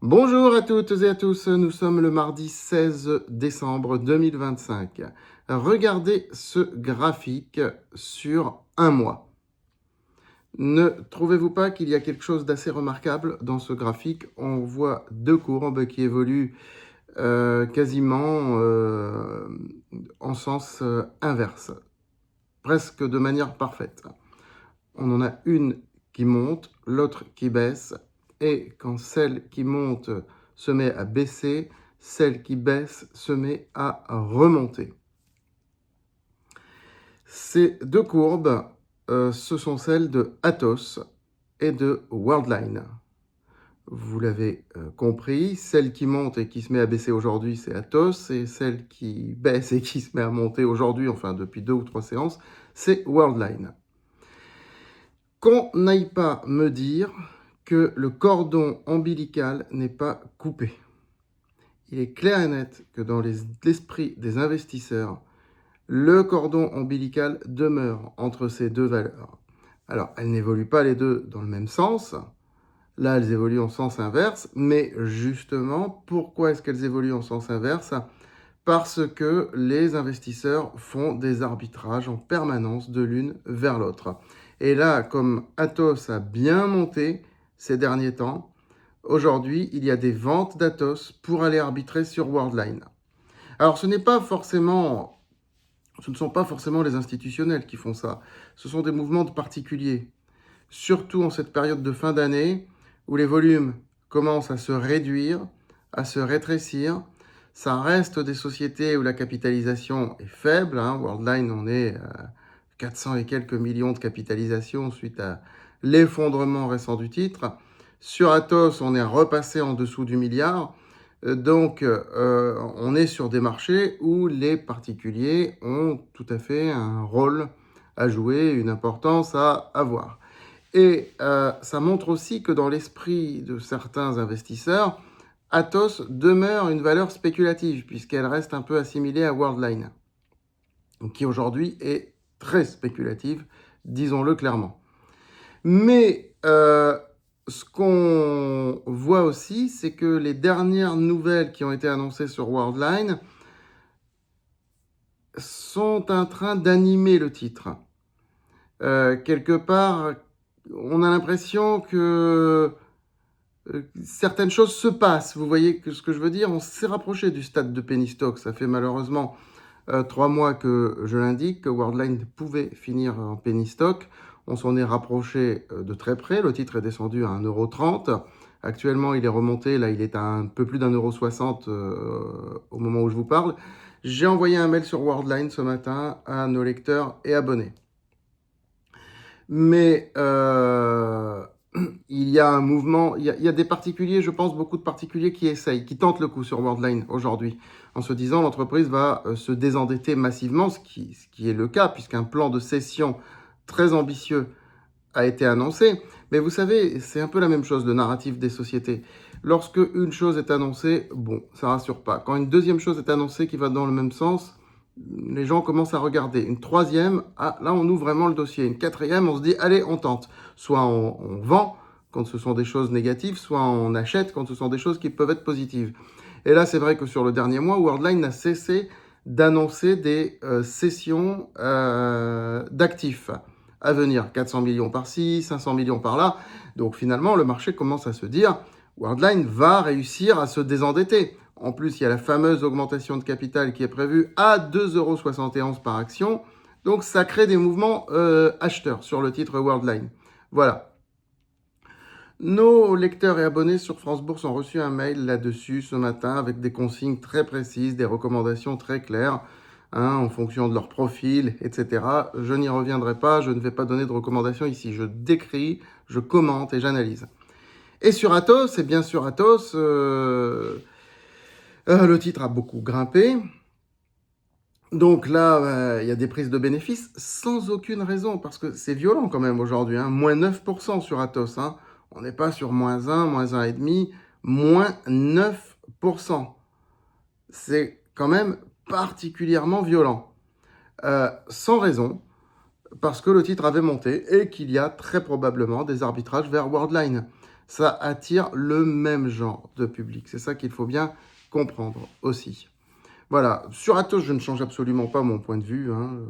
Bonjour à toutes et à tous, nous sommes le mardi 16 décembre 2025. Regardez ce graphique sur un mois. Ne trouvez-vous pas qu'il y a quelque chose d'assez remarquable dans ce graphique? On voit deux courbes qui évoluent quasiment en sens inverse, presque de manière parfaite. On en a une qui monte, l'autre qui baisse, et quand celle qui monte se met à baisser, celle qui baisse se met à remonter. Ces deux courbes, ce sont celles de Atos et de Worldline. Vous l'avez compris, celle qui monte et qui se met à baisser aujourd'hui, c'est Atos, et celle qui baisse et qui se met à monter aujourd'hui, enfin depuis 2 ou 3 séances, c'est Worldline. Qu'on n'aille pas me dire que le cordon ombilical n'est pas coupé. Il est clair et net que dans l'esprit des investisseurs, le cordon ombilical demeure entre ces deux valeurs. Alors, elles n'évoluent pas les deux dans le même sens. Là, elles évoluent en sens inverse. Mais justement, pourquoi est-ce qu'elles évoluent en sens inverse? Parce que les investisseurs font des arbitrages en permanence de l'une vers l'autre. Et là, comme Atos a bien monté ces derniers temps, aujourd'hui, il y a des ventes d'Atos pour aller arbitrer sur Worldline. Alors, ce ne sont pas forcément les institutionnels qui font ça. Ce sont des mouvements de particuliers. Surtout en cette période de fin d'année où les volumes commencent à se réduire, à se rétrécir. Ça reste des sociétés où la capitalisation est faible. Worldline, on est à 400 et quelques millions de capitalisation suite à l'effondrement récent du titre. Sur Atos, on est repassé en dessous du milliard. Donc, on est sur des marchés où les particuliers ont tout à fait un rôle à jouer, une importance à avoir. Et ça montre aussi que dans l'esprit de certains investisseurs, Atos demeure une valeur spéculative, puisqu'elle reste un peu assimilée à Worldline, qui aujourd'hui est très spéculative, disons-le clairement. Mais ce qu'on voit aussi, c'est que les dernières nouvelles qui ont été annoncées sur Worldline sont en train d'animer le titre. Quelque part, on a l'impression que certaines choses se passent. Vous voyez ce que je veux dire? On s'est rapproché du stade de penny stock. Ça fait malheureusement 3 mois que je l'indique, que Worldline pouvait finir en penny stock. On s'en est rapproché de très près. Le titre est descendu à 1,30 €. Actuellement, il est remonté. Là, il est à un peu plus d'1,60 € au moment où je vous parle. J'ai envoyé un mail sur Worldline ce matin à nos lecteurs et abonnés. Mais il y a un mouvement, il y a des particuliers, je pense beaucoup de particuliers qui essayent, qui tentent le coup sur Worldline aujourd'hui, en se disant l'entreprise va se désendetter massivement, ce qui est le cas, puisqu'un plan de cession très ambitieux a été annoncé. Mais vous savez, c'est un peu la même chose, le narratif des sociétés. Lorsque une chose est annoncée, bon, ça rassure pas. Quand une deuxième chose est annoncée qui va dans le même sens, les gens commencent à regarder. Une troisième, là on ouvre vraiment le dossier. Une quatrième, on se dit, allez, on tente. Soit on vend quand ce sont des choses négatives, soit on achète quand ce sont des choses qui peuvent être positives. Et là, c'est vrai que sur le dernier mois, Worldline n'a cessé d'annoncer des cessions d'actifs à venir. 400 millions par-ci, 500 millions par-là. Donc finalement, le marché commence à se dire, Worldline va réussir à se désendetter. En plus, il y a la fameuse augmentation de capital qui est prévue à 2,71 € par action. Donc, ça crée des mouvements acheteurs sur le titre Worldline. Voilà. Nos lecteurs et abonnés sur France Bourse ont reçu un mail là-dessus ce matin avec des consignes très précises, des recommandations très claires, en fonction de leur profil, etc. Je n'y reviendrai pas, je ne vais pas donner de recommandations ici. Je décris, je commente et j'analyse. Et sur Atos, et bien sûr Atos... le titre a beaucoup grimpé. Donc là, il y a des prises de bénéfices sans aucune raison, parce que c'est violent quand même aujourd'hui. Moins 9% sur Atos. On n'est pas sur moins 1, moins 1,5, moins 9%. C'est quand même particulièrement violent. Sans raison, parce que le titre avait monté et qu'il y a très probablement des arbitrages vers Worldline. ça attire le même genre de public. C'est ça qu'il faut bien comprendre aussi. Voilà, sur Atos, je ne change absolument pas mon point de vue, hein.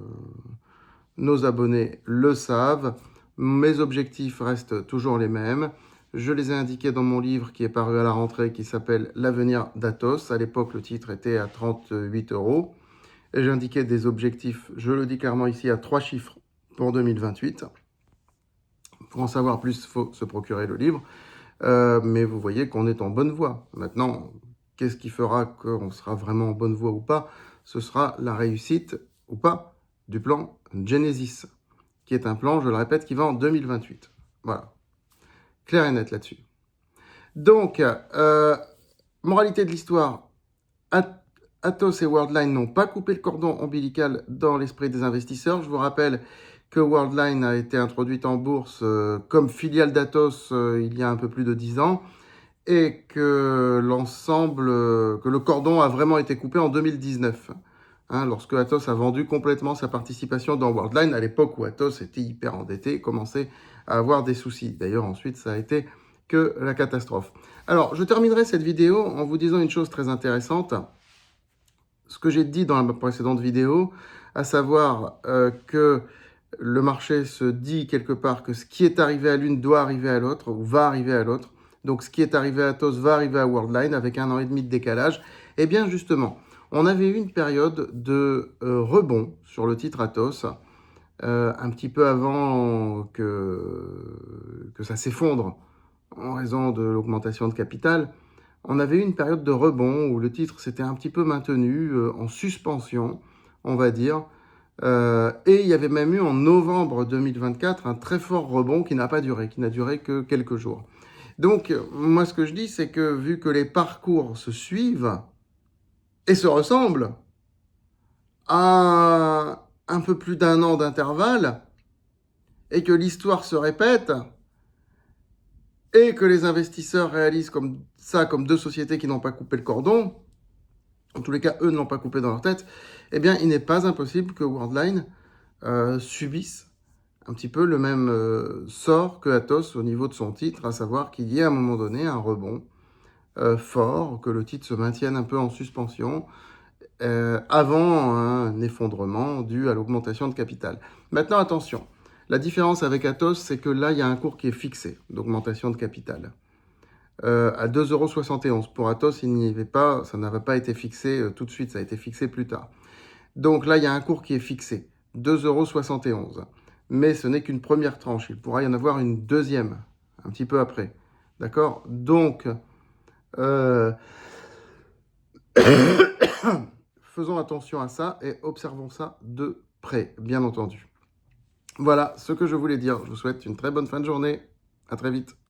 Nos abonnés le savent. Mes objectifs restent toujours les mêmes. Je les ai indiqués dans mon livre qui est paru à la rentrée, qui s'appelle L'avenir d'Atos. À l'époque, le titre était à 38 €. Et j'ai indiqué des objectifs, je le dis clairement ici, à 3 chiffres pour 2028. Pour en savoir plus, il faut se procurer le livre. Mais vous voyez qu'on est en bonne voie. Maintenant, qu'est-ce qui fera qu'on sera vraiment en bonne voie ou pas? Ce sera la réussite ou pas du plan Genesis, qui est un plan, je le répète, qui va en 2028. Voilà. Clair et net là-dessus. Donc, moralité de l'histoire, Atos et Worldline n'ont pas coupé le cordon ombilical dans l'esprit des investisseurs. Je vous rappelle que Worldline a été introduite en bourse comme filiale d'Atos il y a un peu plus de 10 ans et que que le cordon a vraiment été coupé en 2019. Hein, lorsque Atos a vendu complètement sa participation dans Worldline, à l'époque où Atos était hyper endetté, commençait à avoir des soucis. D'ailleurs, ensuite, ça a été que la catastrophe. Alors, je terminerai cette vidéo en vous disant une chose très intéressante. Ce que j'ai dit dans la précédente vidéo, à savoir que le marché se dit quelque part que ce qui est arrivé à l'une doit arriver à l'autre, ou va arriver à l'autre. Donc, ce qui est arrivé à Atos va arriver à Worldline avec 1 an et demi de décalage. Eh bien, justement, on avait eu une période de rebond sur le titre Atos, un petit peu avant que ça s'effondre en raison de l'augmentation de capital. On avait eu une période de rebond où le titre s'était un petit peu maintenu en suspension, on va dire. Et il y avait même eu en novembre 2024 un très fort rebond qui n'a pas duré, qui n'a duré que quelques jours. Donc, moi, ce que je dis, c'est que vu que les parcours se suivent et se ressemblent à un peu plus d'1 an d'intervalle, et que l'histoire se répète, et que les investisseurs réalisent comme ça, comme deux sociétés qui n'ont pas coupé le cordon, en tous les cas, eux ne l'ont pas coupé dans leur tête, eh bien, il n'est pas impossible que Worldline subisse un petit peu le même sort que Atos au niveau de son titre, à savoir qu'il y ait à un moment donné un rebond fort, que le titre se maintienne un peu en suspension, avant un effondrement dû à l'augmentation de capital. Maintenant, attention, la différence avec Atos, c'est que là, il y a un cours qui est fixé d'augmentation de capital. À 2,71 €. Pour Atos, il n'y avait pas, ça n'avait pas été fixé tout de suite, ça a été fixé plus tard. Donc là, il y a un cours qui est fixé, 2,71 €. Mais ce n'est qu'une première tranche, il pourra y en avoir une deuxième, un petit peu après. D'accord? Donc, faisons attention à ça et observons ça de près, bien entendu. Voilà ce que je voulais dire. Je vous souhaite une très bonne fin de journée. À très vite.